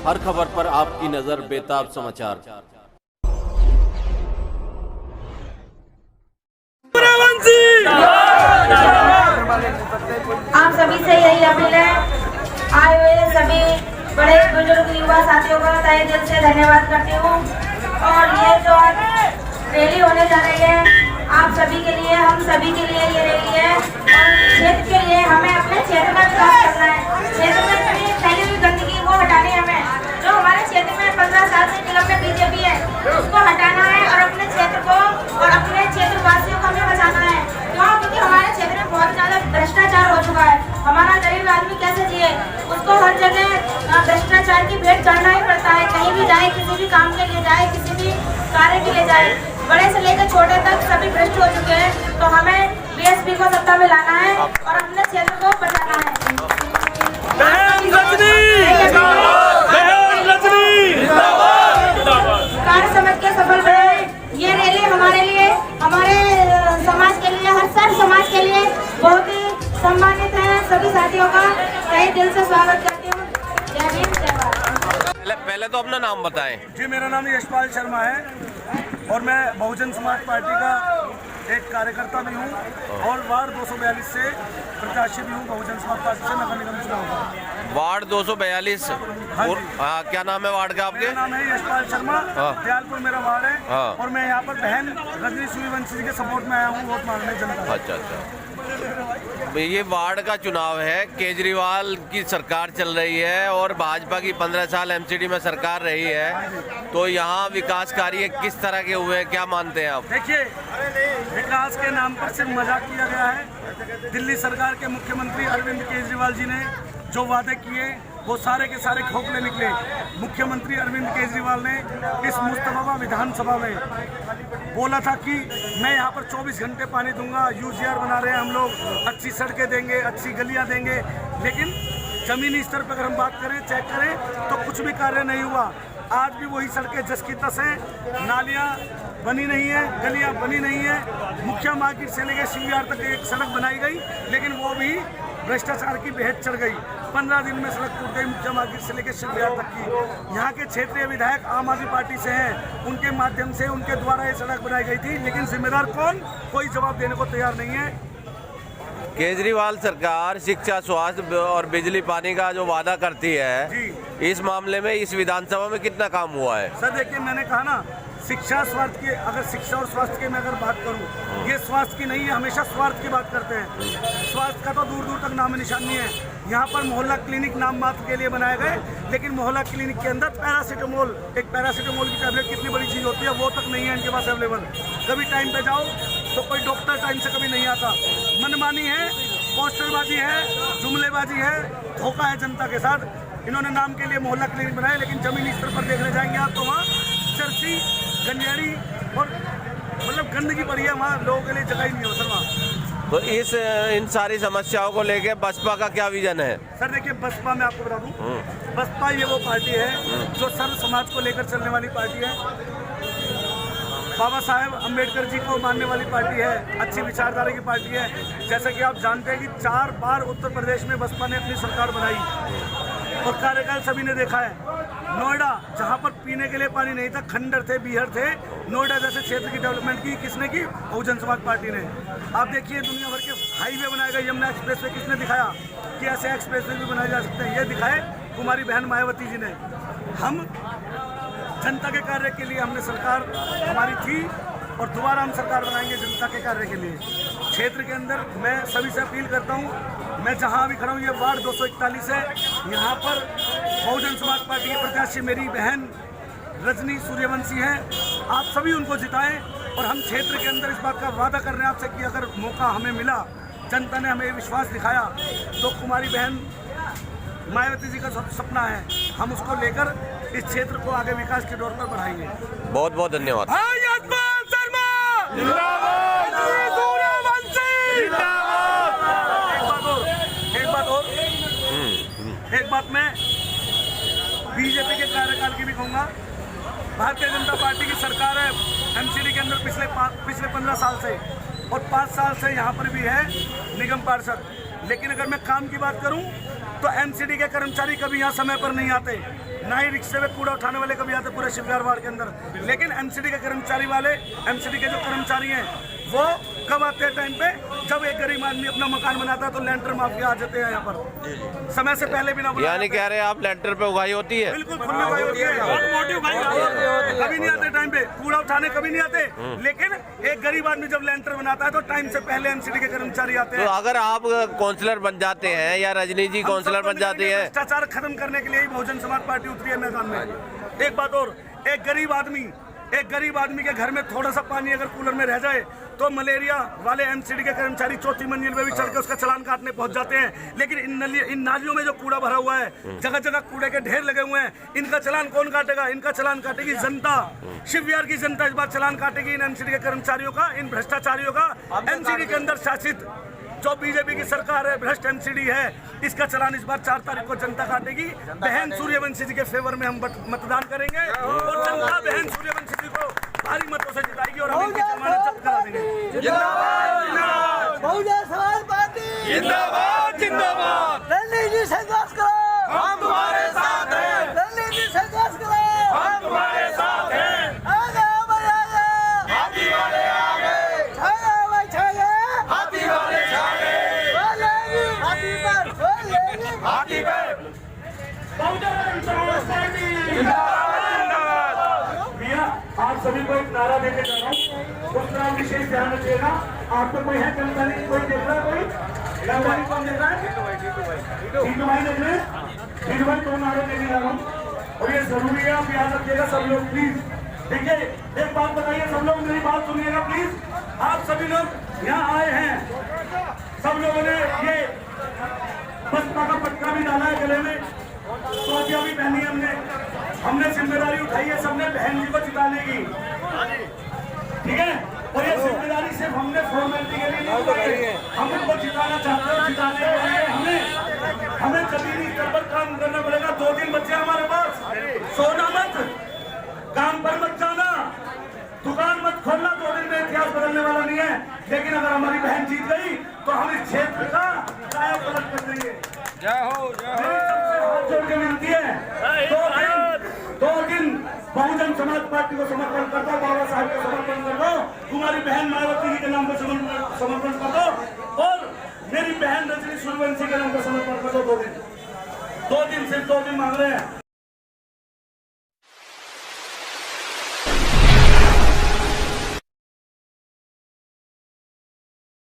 हर खबर पर आपकी नजर बेताब समाचार। आप सभी से यही अपील है, आए हुए सभी बड़े बुजुर्ग युवा साथियों का तहे दिल से धन्यवाद करती हूँ। और ये जो आज रैली होने जा रही है, आप सभी के लिए, हम सभी के लिए ये रैली है। और क्षेत्र के लिए हमें अपने क्षेत्र का विकास करना है। क्षेत्र में फैली हुई गंदगी वो हटानी है हमें। जो हमारे क्षेत्र में 15 साल से निगम में बीजेपी है, उसको हटाना है और अपने क्षेत्र को और अपने क्षेत्र वासियों को हमें बचाना है। क्यों? क्योंकि हमारे क्षेत्र में बहुत ज्यादा भ्रष्टाचार हो चुका है। हमारा गरीब आदमी कैसे जिए, उसको हर जगह भ्रष्टाचार की भेंट चढ़ना ही पड़ता है। कहीं भी जाए, किसी भी काम के लिए जाए, किसी भी कार्य के लिए जाए, बड़े से लेकर छोटे तक सभी भ्रष्ट हो चुके हैं। तो हमें बीएसपी को सत्ता में लाना है और अपने क्षेत्र को बचाना है। कार्य समझ के सफल बनाए। ये रैली हमारे लिए, हमारे समाज के लिए, हर सर्व समाज के लिए बहुत ही सम्मानित है। सभी साथियों का तहे दिल से स्वागत करती हूँ। जय हिंद, जय भारत। पहले तो अपना नाम बताएं। जी, मेरा नाम यशपाल शर्मा है और मैं बहुजन समाज पार्टी का एक कार्यकर्ता भी हूँ और वार्ड 242 से प्रत्याशी भी हूँ बहुजन समाज पार्टी से नगर निगम चुनाव का। वार्ड 242। हाँ, क्या नाम है वार्ड का आपके? मेरा नाम है यशपाल शर्मा। दयालपुर मेरा वार्ड है और मैं यहाँ पर बहन रजनी सूर्यवंशी जी के सपोर्ट में आया हूँ वोट मांगने जनता। अच्छा। ये वार्ड का चुनाव है, केजरीवाल की सरकार चल रही है और भाजपा की 15 साल एमसीडी में सरकार रही है, तो यहाँ विकास कार्य किस तरह के हुए हैं, क्या मानते हैं आप? देखिए, विकास के नाम पर सिर्फ मजाक किया गया है। दिल्ली सरकार के मुख्यमंत्री अरविंद केजरीवाल जी ने जो वादे किए वो सारे के सारे खोखले निकले। मुख्यमंत्री अरविंद केजरीवाल ने इस मुस्तफा विधानसभा में बोला था कि मैं यहाँ पर 24 घंटे पानी दूंगा, यूजीआर बना रहे हैं हम लोग, अच्छी सड़कें देंगे, अच्छी गलियाँ देंगे। लेकिन जमीनी स्तर पर अगर हम बात करें, चेक करें तो कुछ भी कार्य नहीं हुआ। आज भी वही सड़कें जस की तस हैं, नालियाँ बनी नहीं है, गलियाँ बनी नहीं है। मुखिया मार्केट से लेकर शिवयार तक एक सड़क बनाई गई, लेकिन वो भी भ्रष्टाचार की भेंट चढ़ गई। 15 दिन में सड़क टूट गई मुखिया मार्केट से लेकर शिवयार तक की। यहाँ के क्षेत्रीय विधायक आम आदमी पार्टी से हैं, उनके माध्यम से, उनके द्वारा ये सड़क बनाई गई थी, लेकिन जिम्मेदार कौन, कोई जवाब देने को तैयार नहीं है। केजरीवाल सरकार शिक्षा, स्वास्थ्य और बिजली पानी का जो वादा करती है, इस मामले में इस विधानसभा में कितना काम हुआ है? सर देखिए, मैंने कहा ना, शिक्षा स्वास्थ्य की, अगर शिक्षा और स्वास्थ्य की मैं अगर बात करूं, ये स्वास्थ्य की नहीं है, हमेशा स्वार्थ की बात करते हैं। स्वास्थ्य का तो दूर दूर तक नाम निशान नहीं है। यहाँ पर मोहल्ला क्लिनिक नाम मात्र के लिए बनाए गए, लेकिन मोहल्ला क्लिनिक के अंदर पैरासीटामोल, एक पैरासीटामोल की टैबलेट कितनी बड़ी चीज़ होती है, वो तक नहीं है इनके पास अवेलेबल। कभी टाइम पे जाओ तो कोई डॉक्टर टाइम से कभी नहीं आता। मनमानी है, पोस्टरबाजी है, जुमलेबाजी है, धोखा है जनता के साथ। इन्होंने नाम के लिए मोहल्ला क्लिनिक बनाए, लेकिन जमीनी स्तर पर देखने जाएंगे आप तो वहाँ चर्ची, गंजेड़ी और मतलब गंदगी पड़ी है, वहाँ लोगों के लिए जगह ही नहीं है सर वहाँ। तो इन सारी समस्याओं को लेकर बसपा का क्या विजन है? सर देखिए, बसपा मैं आपको बता दूं, बसपा ये वो पार्टी है जो सर्व समाज को लेकर चलने वाली पार्टी है। बाबा साहेब अम्बेडकर जी को मानने वाली पार्टी है, अच्छी विचारधारा की पार्टी है। जैसा कि आप जानते हैं कि 4 बार उत्तर प्रदेश में बसपा ने अपनी सरकार बनाई और कार्यकाल सभी ने देखा है। नोएडा, जहां पर पीने के लिए पानी नहीं था, खंडर थे, बीहर थे, नोएडा जैसे क्षेत्र की डेवलपमेंट की किसने की? बहुजन समाज पार्टी ने। आप देखिए, दुनिया भर के हाईवे बनाए गए, यमुना एक्सप्रेसवे किसने दिखाया कि ऐसे एक्सप्रेसवे भी बनाए जा सकते हैं? ये दिखाए कुमारी बहन मायावती जी ने। हम जनता के कार्य के लिए, हमने सरकार हमारी थी और दोबारा हम सरकार बनाएंगे जनता के कार्य के लिए। क्षेत्र के अंदर मैं सभी से अपील करता हूं, मैं जहां भी खड़ा हूं, ये वार्ड 241 है, यहाँ पर बहुजन समाज पार्टी की प्रत्याशी मेरी बहन रजनी सूर्यवंशी है। आप सभी उनको जिताएं और हम क्षेत्र के अंदर इस बात का वादा कर रहे हैं आपसे कि अगर मौका हमें मिला, जनता ने हमें विश्वास दिखाया, तो कुमारी बहन मायावती जी का सपना है, हम उसको लेकर इस क्षेत्र को आगे विकास के दौर पर बढ़ाएंगे। बहुत बहुत धन्यवाद। एक बात मैं बीजेपी के कार्यकाल की भी कहूँगा। भारतीय जनता पार्टी की सरकार है एमसीडी के अंदर पिछले 15 साल से, और 5 साल से यहाँ पर भी है निगम पार्षद। लेकिन अगर मैं काम की बात करूं तो एमसीडी के कर्मचारी कभी यहाँ समय पर नहीं आते, ना ही रिक्शे में कूड़ा उठाने वाले कभी आते पूरे शिवगढ़ वार्ड के अंदर। लेकिन एमसीडी के कर्मचारी वाले, एमसीडी के जो कर्मचारी हैं वो कब आते हैं? टाइम पे, जब एक गरीब आदमी अपना मकान बनाता है तो लेंटर माफिया आ जाते हैं यहाँ पर, समय से पहले भी ना बुलाया यानी कह रहे हैं आप लेंटर पे उगाही होती है? बिल्कुल खुली उगाही होती है, कभी नहीं आते टाइम पे, कूड़ा उठाने कभी नहीं आते। लेकिन एक गरीब आदमी जब लेंटर बनाता है तो टाइम से पहले एमसीडी के कर्मचारी आते हैं। तो अगर आप काउंसलर बन जाते हैं या रजनी जी काउंसलर बन जाती है, भ्रष्टाचार खत्म करने के लिए ही बहुजन समाज पार्टी उतरी है मैदान में। एक बात और, एक गरीब आदमी के घर में थोड़ा सा पानी अगर कूलर में रह जाए तो मलेरिया वाले एमसीडी के कर्मचारी चौथी मंजिल में भी चढ़ के उसका चालान काटने पहुंच जाते हैं। लेकिन इन नालियों में जो कूड़ा भरा हुआ है, जगह जगह कूड़े के ढेर लगे हुए हैं, इनका चालान कौन काटेगा? इनका चालान काटेगी जनता, शिवविहार की जनता इस बार चालान काटेगी इन एमसीडी के कर्मचारियों का, इन भ्रष्टाचारियों का। एमसीडी के अंदर शासित जो बीजेपी की सरकार है, भ्रष्ट एमसीडी है, इसका चालान इस बार 4 तारीख को जनता काटेगी। बहन सूर्यवंशी जी के फेवर में हम मतदान करेंगे और जनता बहन सूर्यवंशी जी को भारी मतों से जिताएगी और हम इनकी जमानत जब्त करा देंगे। जिंदाबाद बहुजन समाज पार्टी, जिंदाबाद जिंदाबाद। दिल्ली जी संघर्ष करो, हम तुम्हारे साथ हैं, दिल्ली जी संघर्ष करो, हम तुम्हारे साथ हैं। आगे भाई आगे, हाथी वाले आगे, छाया भाई छाया, हाथी वाले आगे, बोलेगी हाथी पर, बोलेगी हाथी पे। बहुजन समाज पार्टी जिंदाबाद जिंदाबाद। भैया आप सभी को एक नारा देके जा रहा हूँ, उस तरह विशेष ध्यान रखिएगा। आपको कोई है कर्मचारी, कोई देख रहा है? कोई कर्मचारी कौन देख रहा है? ठीक भाई देख रहे हैं, ठीक भाई दो नारे देके जा रहा हूँ और ये जरूरी है, आप याद रखिएगा सब लोग प्लीज। देखिए एक बात बताइए, सब लोग मेरी बात सुनिएगा प्लीज। आप सभी लोग यहाँ आए हैं, सब लोगों ने ये बसपा का पट्टा भी डाला है गले में, टोपियां भी पहनी है। हमने जिम्मेदारी उठाई है सबने बहन जी को जिताने की, ठीक है? और ये जिम्मेदारी सिर्फ हमने फॉर्मेलिटी के लिए नहीं उठाई है, हम उनको जिताना चाहते हैं। जिताने के लिए हमें जमीनी स्तर पर काम करना पड़ेगा। 2 दिन बच्चे हमारे पास, सोना मत, काम पर मत जाना, दुकान मत खोलना। 2 दिन में इतिहास बदलने वाला नहीं है, लेकिन अगर हमारी बहन जीत गई तो हम इस क्षेत्र का काया पलट कर देंगे। जय हो जय मेरी सबसे हाथ जोड़ के विनती है, 2 दिन बहुजन समाज पार्टी को समर्पण कर दो, बाबा साहब को समर्पण कर दो, तुम्हारी बहन मायावती जी के नाम पर समर्पण कर दो और मेरी बहन रजनी सूर्यवंशी के नाम पर समर्पण कर दो। 2 दिन सिर्फ 2 दिन मांग रहे हैं।